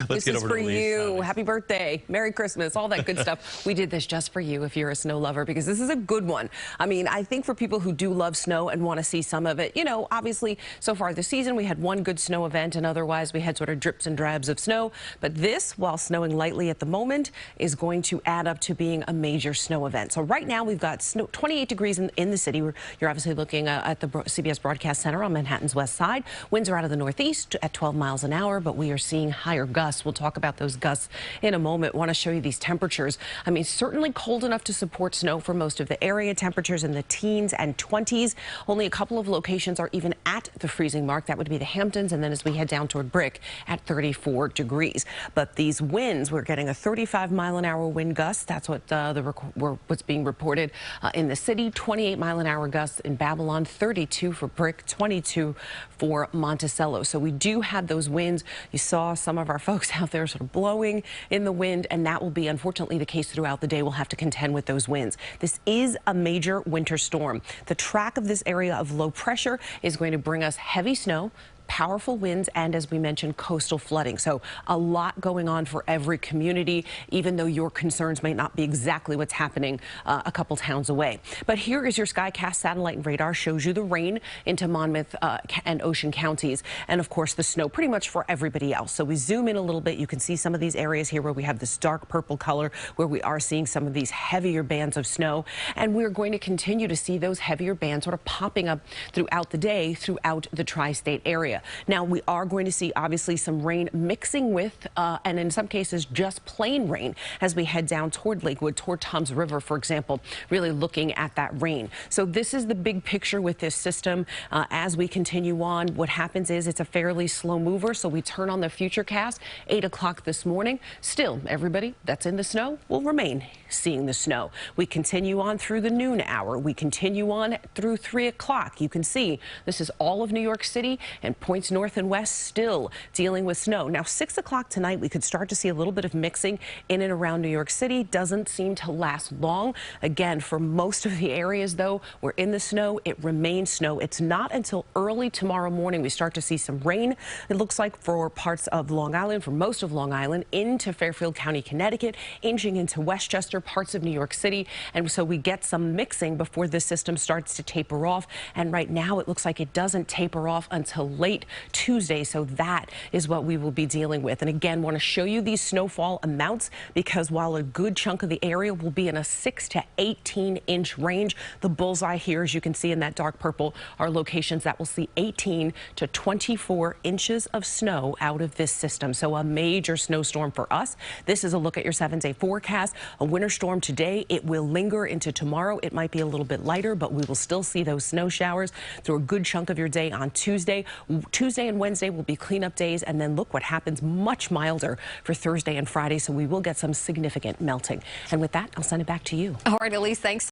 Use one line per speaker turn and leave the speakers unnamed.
Let's
This is for you.
Elise.
Happy birthday. Merry Christmas. All that good stuff. We did this just for you if you're a snow lover, because this is a good one. I mean, I think for people who do love snow and want to see some of it, you know, obviously so far this season we had one good snow event, and otherwise we had sort of drips and drabs of snow. But this, while snowing lightly at the moment, is going to add up to being a major snow event. So right now we've got snow, 28 degrees in the city. You're obviously looking at the CBS Broadcast Center on Manhattan's west side. Winds are out of the northeast at 12 miles an hour, but we are seeing higher gusts. We'll talk about those gusts in a moment. Want to show you these temperatures. I mean, certainly cold enough to support snow for most of the area. Temperatures in the teens and 20s. Only a couple of locations are even at the freezing mark. That would be the Hamptons, and then as we head down toward Brick at 34 degrees. But these winds, we're getting a 35-mile-an-hour wind gust. That's what what's being reported in the city. 28-mile-an-hour gusts in Babylon, 32 for Brick, 22 for Monticello. So we do have those winds. You saw some of our folks out there sort of blowing in the wind, and that will be unfortunately the case throughout the day. We'll have to contend with those winds. This is a major winter storm. The track of this area of low pressure is going to bring us heavy snow, powerful winds, and as we mentioned, coastal flooding. So a lot going on for every community, even though your concerns may not be exactly what's happening a couple towns away. But here is your SkyCast satellite and radar, shows you the rain into Monmouth and Ocean counties, and of course the snow pretty much for everybody else. So we zoom in a little bit. You can see some of these areas here where we have this dark purple color, where we are seeing some of these heavier bands of snow, and we're going to continue to see those heavier bands sort of popping up throughout the day throughout the tri-state area. Now, we are going to see obviously some rain mixing with, and in some cases, just plain rain as we head down toward Lakewood, toward Toms River, for example, really looking at that rain. So this is the big picture with this system. As we continue on, what happens is it's a fairly slow mover, so we turn on the FUTURECAST, 8 o'clock this morning. Still, everybody that's in the snow will remain seeing the snow. We continue on through the noon hour. We continue on through 3 o'clock. You can see this is all of New York City and points north and west still dealing with snow. Now, 6 o'clock tonight, we could start to see a little bit of mixing in and around New York City. Doesn't seem to last long. Again, for most of the areas, though, we're in the snow. It remains snow. It's not until early tomorrow morning we start to see some rain. It looks like for parts of Long Island, for most of Long Island, into Fairfield County, Connecticut, inching into Westchester, parts of New York City. And so we get some mixing before this system starts to taper off. And right now, it looks like it doesn't taper off until late Tuesday, so that is what we will be dealing with. And again, want to show you these snowfall amounts, because while a good chunk of the area will be in a 6 to 18-inch range, the bullseye here, as you can see in that dark purple, are locations that will see 18 to 24 inches of snow out of this system. So a major snowstorm for us. This is a look at your 7-day forecast. A winter storm today. It will linger into tomorrow. It might be a little bit lighter, but we will still see those snow showers through a good chunk of your day on Tuesday. Tuesday and Wednesday will be cleanup days, and then look what happens, much milder for Thursday and Friday, so we will get some significant melting. And with that, I'll send it back to you.
All right, Elise, thanks.